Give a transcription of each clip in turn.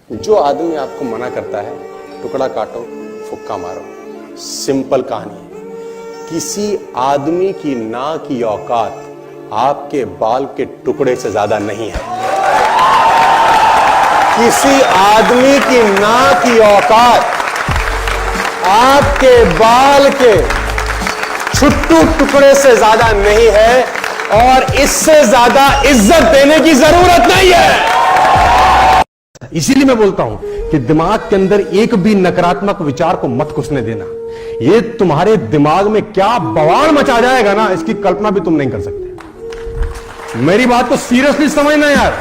जो आदमी आपको मना करता है, टुकड़ा काटो, फुक्का मारो। सिंपल कहानी है। किसी आदमी की ना की औकात आपके बाल के टुकड़े से ज्यादा नहीं है। किसी आदमी की ना की औकात आपके बाल के छुट्टू टुकड़े से ज्यादा नहीं है, और इससे ज्यादा इज्जत देने की जरूरत नहीं है। इसीलिए मैं बोलता हूं कि दिमाग के अंदर एक भी नकारात्मक विचार को मत घुसने देना। ये तुम्हारे दिमाग में क्या बवाल मचा जाएगा ना, इसकी कल्पना भी तुम नहीं कर सकते। मेरी बात को सीरियसली समझना यार।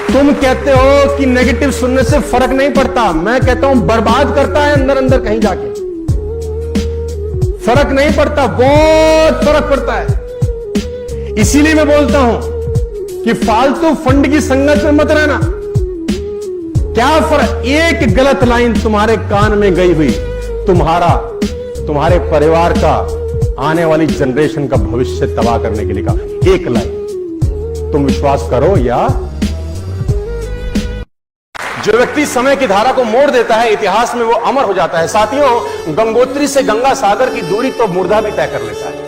तुम कहते हो कि नेगेटिव सुनने से फर्क नहीं पड़ता, मैं कहता हूं बर्बाद करता है अंदर अंदर कहीं जाके। फर्क नहीं पड़ता, बहुत फर्क पड़ता है। इसीलिए मैं बोलता हूं कि फालतू फंड की संगत में मत रहना। क्या फर्क, एक गलत लाइन तुम्हारे कान में गई हुई तुम्हारे परिवार का, आने वाली जनरेशन का भविष्य तबाह करने के लिए कहा। एक लाइन, तुम विश्वास करो या जो व्यक्ति समय की धारा को मोड़ देता है, इतिहास में वो अमर हो जाता है। साथियों, गंगोत्री से गंगा सागर की दूरी तो मुर्दा भी तय कर लेता है।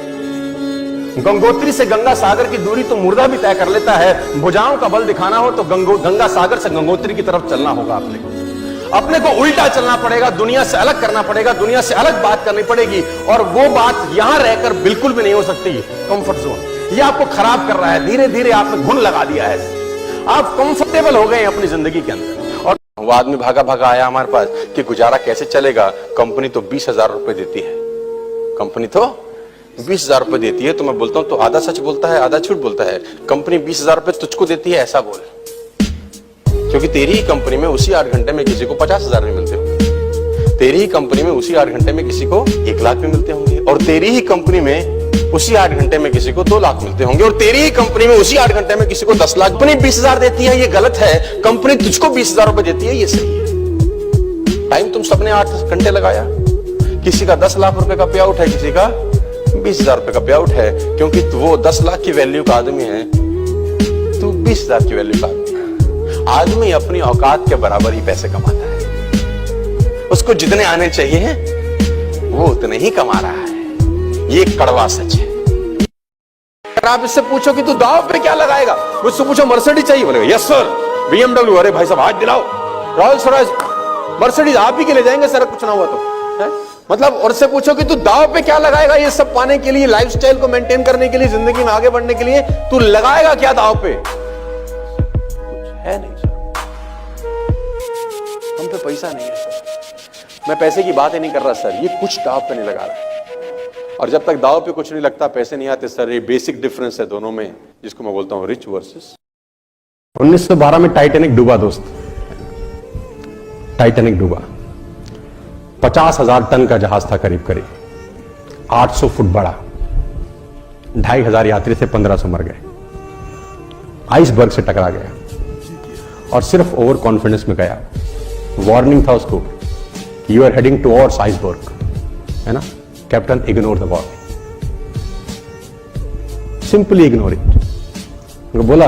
गंगोत्री से गंगा सागर की दूरी तो मुर्दा भी तय कर लेता है। भुजाओं का बल दिखाना हो तो गंगा सागर से गंगोत्री की तरफ चलना होगा। अपने को उल्टा चलना पड़ेगा, दुनिया से अलग करना पड़ेगा, दुनिया से अलग बात करनी पड़ेगी। और वो बात यहां रहकर बिल्कुल भी नहीं हो सकती। कंफर्ट जोन ये आपको खराब कर रहा है। धीरे धीरे आपने घुन लगा दिया है। आप कंफर्टेबल हो गए अपनी जिंदगी के अंदर। और वो आदमी भागा भागा आया हमारे पास कि गुजारा कैसे चलेगा। कंपनी तो 20,000 रुपए देती है। कंपनी तो 20,000 रुपए देती है। तो मैं बोलता हूं तो आधा सच बोलता है, आधा झूठ बोलता है। कंपनी 20,000 रुपए तुझको देती है ऐसा बोल, क्योंकि तेरी ही कंपनी में उसी 8 घंटे में किसी को 50,000 भी मिलते होंगे। तेरी ही कंपनी में उसी 8 घंटे में किसी को 1 लाख भी मिलते होंगे। और तेरी ही कंपनी में उसी 8 घंटे में किसी को 2 लाख मिलते होंगे। और तेरी ही कंपनी में उसी 8 घंटे में किसी को 10 लाख। कंपनी 20,000 देती है, ये गलत है। कंपनी तुझको 20,000 रुपए देती है, ये सही है। टाइम तुम सबने 8 घंटे लगाया। किसी का 10 लाख रुपए का पे आउट है, किसी का 20,000 रुपए का पे आउट है। क्योंकि वो 10 लाख की वैल्यू का आदमी है, तू 20,000 की वैल्यू का आदमी है। आदमी अपनी औकात के बराबर ही पैसे कमाता है। उसको जितने आने चाहिए वो उतने ही कमा रहा है। ये कड़वा सच है। अगर आप इससे पूछो कि तू दांव पे क्या लगाएगा, मुझसे पूछो मर्सिडीज चाहिए, बोलेगा यस सर। BMW, अरे भाई साहब हाथ दिलाओ। रॉयल्स रॉयस, मर्सिडीज आप ही के ले जाएंगे सर, कुछ ना हुआ तो है? मतलब, और से पूछो कि तू दांव पे क्या लगाएगा, ये सब पाने के लिए, लाइफस्टाइल को मेंटेन करने के लिए, जिंदगी में आगे बढ़ने के लिए तू लगाएगा क्या दांव पे? कुछ है नहीं सर, हम पे पैसा नहीं है सर। मैं पैसे की बात ही नहीं कर रहा सर, ये कुछ दांव पे नहीं लगा रहा। और जब तक दांव पे कुछ नहीं लगता, पैसे नहीं आते सर। ये बेसिक डिफरेंस है दोनों में, जिसको मैं बोलता हूं रिच वर्सेस। 1912 में टाइटैनिक डूबा दोस्त। टाइटैनिक डूबा, 50,000 टन का जहाज था करीब करीब, 800 फुट बड़ा, 2,500 यात्री थे, 1,500 मर गए। आइसबर्ग से टकरा गया और सिर्फ ओवर कॉन्फिडेंस में गया। वार्निंग था उसको, you are heading towards iceberg, है ना। Captain, ignore the warning, simply ignore it. बोला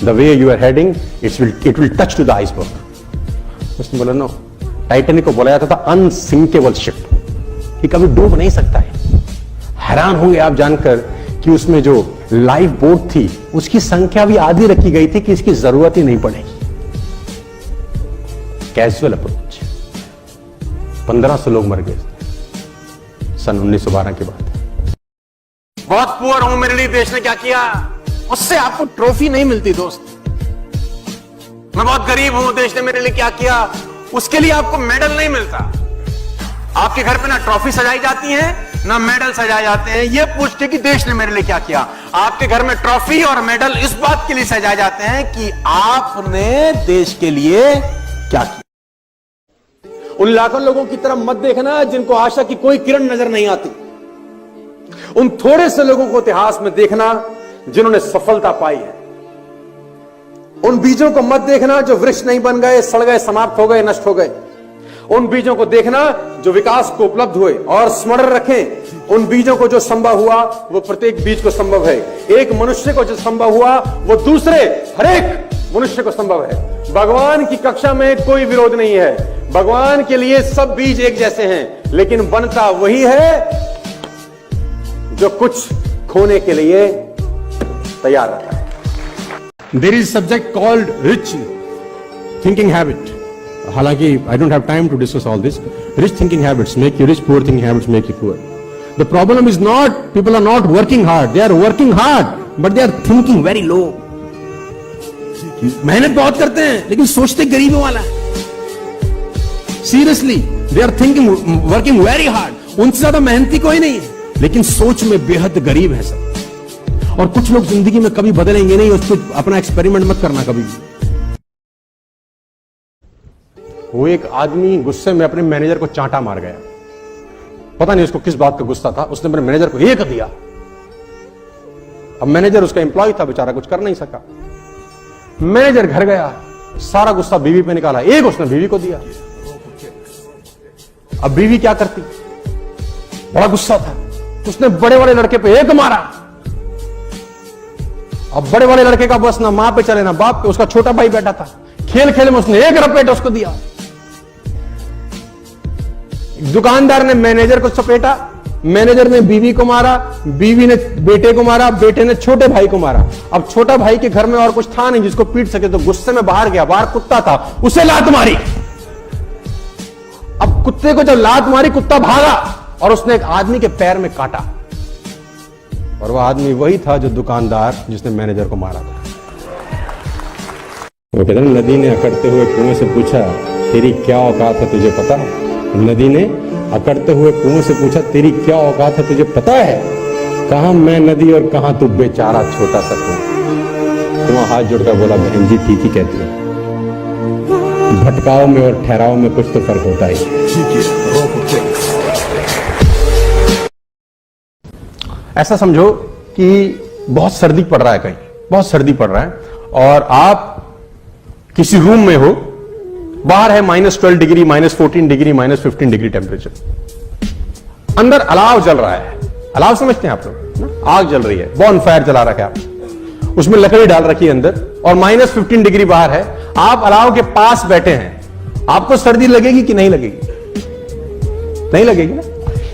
the way you are heading it will touch to the iceberg. उसने बोला नो, टाइटैनिक को बोला जाता था अनसिंकेबल शिप, कि कभी डूब नहीं सकता है। हैरान होंगे आप जानकर कि उसमें जो लाइफ बोट थी उसकी संख्या भी आधी रखी गई थी कि इसकी जरूरत ही नहीं पड़ेगी। Casual approach. 1,500 लोग मर गए सन 1912 की बात है। बहुत पुअर हूं, मेरे लिए देश ने क्या किया, उससे आपको ट्रॉफी नहीं मिलती दोस्त। मैं बहुत गरीब हूं, देश ने मेरे लिए क्या किया, उसके लिए आपको मेडल नहीं मिलता। आपके घर पे ना ट्रॉफी सजाई जाती है, ना मेडल सजाए जाते हैं ये पूछ के कि देश ने मेरे लिए क्या किया। आपके घर में ट्रॉफी और मेडल इस बात के लिए सजाए जाते हैं कि आपने देश के लिए क्या किया। उन लाखों लोगों की तरफ मत देखना जिनको आशा की कोई किरण नजर नहीं आती। उन थोड़े से लोगों को इतिहास में देखना जिन्होंने सफलता पाई है। उन बीजों को मत देखना जो वृक्ष नहीं बन गए, सड़ गए, समाप्त हो गए, नष्ट हो गए। उन बीजों को देखना जो विकास को उपलब्ध हुए, और स्मरण रखें उन बीजों को जो संभव हुआ वो प्रत्येक बीज को संभव है। एक मनुष्य को जो संभव हुआ वो दूसरे हर एक मनुष्य को संभव है। भगवान की कक्षा में कोई विरोध नहीं है। भगवान के लिए सब बीज एक जैसे हैं, लेकिन बनता वही है जो कुछ खोने के लिए तैयार रहता है। There is subject called rich thinking habit. हालांकि I don't have time to discuss all this. Rich thinking habits make you rich, poor thinking habits make you poor. The problem is not people are not working hard, they are working hard but they are thinking very low. मेहनत बहुत करते हैं लेकिन सोचते गरीबों वाला। Seriously they are thinking working very hard. उनसे ज्यादा मेहनती कोई नहीं है, लेकिन सोच में बेहद गरीब है सब। और कुछ लोग जिंदगी में कभी बदलेंगे नहीं, उसको अपना एक्सपेरिमेंट मत करना कभी भी। वो एक आदमी गुस्से में अपने मैनेजर को चांटा मार गया। पता नहीं उसको किस बात का गुस्सा था, उसने अपने मैनेजर को एक दिया। अब मैनेजर उसका एम्प्लॉय था, बेचारा कुछ कर नहीं सका। मैनेजर घर गया, सारा गुस्सा बीवी पे निकाला, एक उसने बीवी को दिया। अब बीवी क्या करती, बड़ा गुस्सा था, उसने बड़े वाले लड़के पे एक मारा। अब बड़े वाले लड़के का बस ना मां पे चले ना बाप पे, उसका छोटा भाई बैठा था, खेल खेल में उसने एक रपेट उसको दिया। दुकानदार ने मैनेजर को सपेटा, मैनेजर ने बीवी को मारा, बीवी ने बेटे को मारा, बेटे ने छोटे भाई को मारा। अब छोटा भाई के घर में और कुछ था नहीं जिसको पीट सके, तो गुस्से में बाहर गया, बाहर कुत्ता था, उसे लात मारी। अब कुत्ते को जब लात मारी, कुत्ता भागा और उसने एक आदमी के पैर में काटा, और वह आदमी वही था जो दुकानदार जिसने मैनेजर को मारा था। वो कहते हैं, नदी ने अकड़ते हुए कुएं से पूछा, तेरी क्या औकात है तुझे पता है? नदी ने अकड़ते हुए कुएं से पूछा, तेरी क्या औकात है तुझे पता है? कहां मैं नदी और कहां तू बेचारा छोटा सा कुआं। कुआं हाथ जोड़कर बोला, बहन जी ठीक ही कहती है, भटकाव में और ठहराव में कुछ तो फर्क होता है। ऐसा समझो कि बहुत सर्दी पड़ रहा है, कहीं बहुत सर्दी पड़ रहा है, और आप किसी रूम में हो, बाहर है -12 डिग्री, -14 डिग्री, -15 डिग्री टेम्परेचर, अंदर अलाव जल रहा है। अलाव समझते हैं आप लोग, आग जल रही है, बॉन फायर जला रखा है आप, उसमें लकड़ी डाल रखी है अंदर, और -15 डिग्री बाहर है। आप अलाव के पास बैठे हैं, आपको सर्दी लगेगी कि नहीं लगेगी? नहीं लगेगी ना।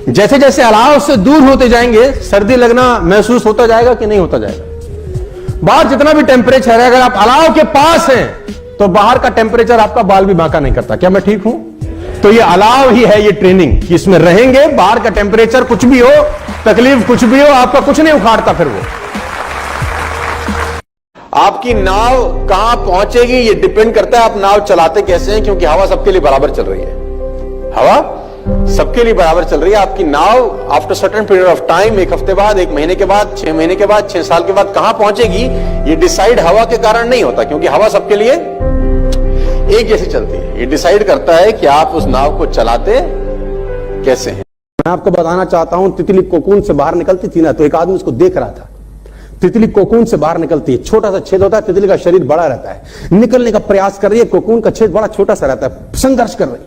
जैसे जैसे अलाव से दूर होते जाएंगे, सर्दी लगना महसूस होता जाएगा कि नहीं होता जाएगा? बाहर जितना भी टेम्परेचर है, अगर आप अलाव के पास हैं तो बाहर का टेम्परेचर आपका बाल भी बांका नहीं करता। क्या मैं ठीक हूं? तो ये अलाव ही है, ये ट्रेनिंग कि इसमें रहेंगे, बाहर का टेम्परेचर कुछ भी हो, तकलीफ कुछ भी हो, आपका कुछ नहीं उखाड़ता। फिर वो आपकी नाव कहां पहुंचेगी ये डिपेंड करता है आप नाव चलाते कैसे हैं, क्योंकि हवा सबके लिए बराबर चल रही है। हवा सबके लिए बराबर चल रही है। आपकी नाव after certain period of time, एक हफ्ते बाद, 1 महीने के बाद, 6 महीने के बाद, 6 साल के बाद कहां पहुंचेगी, ये डिसाइड हवा के कारण नहीं होता, क्योंकि हवा सबके लिए एक जैसी चलती है। ये डिसाइड करता है कि आप उस नाव को चलाते कैसे हैं। मैं आपको बताना चाहता हूं, तितली कोकून से बाहर निकलती थी ना, तो एक आदमी उसको देख रहा था। तितली कोकून से बाहर निकलती है, छोटा सा छेद होता है, तितली का शरीर बड़ा रहता है, निकलने का प्रयास कर रही है, कोकून का छेद बड़ा छोटा सा रहता है, संघर्ष कर रही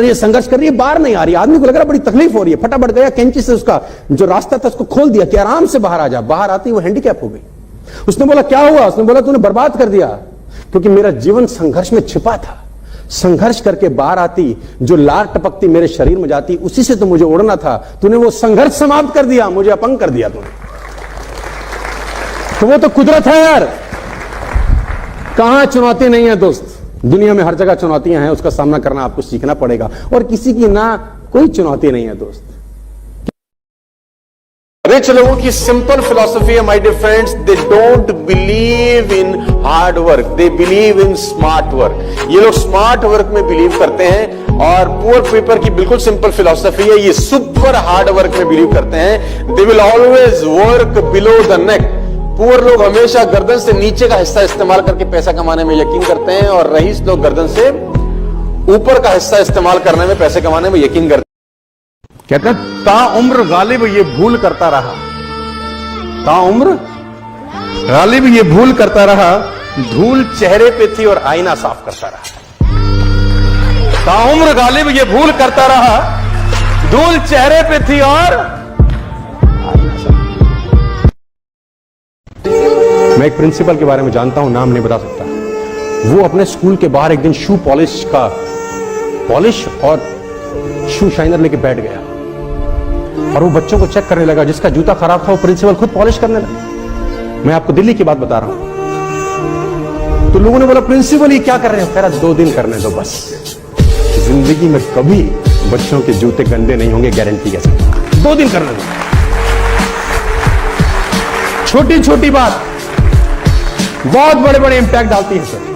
है, संघर्ष कर रही है, बाहर नहीं आ रही। आदमी को लग रहा बड़ी तकलीफ हो रही है, फटाफट गया, कैंची से उसका जो रास्ता था उसको खोल दिया कि आराम से बाहर आ जा। बाहर आती वो हैंडीकैप हो गई। उसने बोला, क्या हुआ? उसने बोला, तूने बर्बाद कर दिया, क्योंकि मेरा जीवन संघर्ष में छिपा था। संघर्ष करके बाहर आती, जो लार टपकती मेरे शरीर में जाती, उसी से तो मुझे उड़ना था। तूने वो संघर्ष समाप्त कर दिया, मुझे अपंग कर दिया तूने। तो वो तो कुदरत है यार, कहां चुनौती नहीं है दोस्त। दुनिया में हर जगह चुनौतियां हैं, उसका सामना करना आपको सीखना पड़ेगा, और किसी की ना कोई चुनौती नहीं है दोस्त। रिच लोगों की सिंपल फिलॉसफी है my dear friends, they don't believe in hard work, they believe in smart work. ये लोग स्मार्ट वर्क में बिलीव करते हैं, और पुअर पीपल की बिल्कुल सिंपल फिलॉसफी है, ये सुपर हार्ड वर्क में बिलीव करते हैं। They will always work below the neck. Poor लोग हमेशा गर्दन से नीचे का हिस्सा इस्तेमाल करके पैसा कमाने में यकीन करते हैं, और रईस लोग गर्दन से ऊपर का हिस्सा इस्तेमाल करने में, पैसे कमाने में यकीन करते हैं। कहते हैं, ताउम्र गालिब ये भूल करता रहा, ताउम्र गालिब ये भूल करता रहा, धूल चेहरे पे थी और आईना साफ करता रहा। ताउम्र गालिब ये भूल करता रहा, धूल चेहरे पे थी और मैं एक प्रिंसिपल के बारे में जानता हूं, नाम नहीं बता सकता। वो अपने स्कूल के बाहर एक दिन शू पॉलिश और शू शाइनर लेके बैठ गया और वो बच्चों को चेक करने लगा। जिसका जूता खराब था वो प्रिंसिपल खुद पॉलिश करने लगा। मैं आपको दिल्ली की बात बता रहा हूं। तो लोगों ने बोला प्रिंसिपल ये क्या कर रहे हैं? कह रहा 2 दिन करने दो बस, जिंदगी में कभी बच्चों के जूते गंदे नहीं होंगे, गारंटी है सर। 2 दिन करने दो। छोटी छोटी बात बहुत बड़े बड़े इंपैक्ट डालती है सर।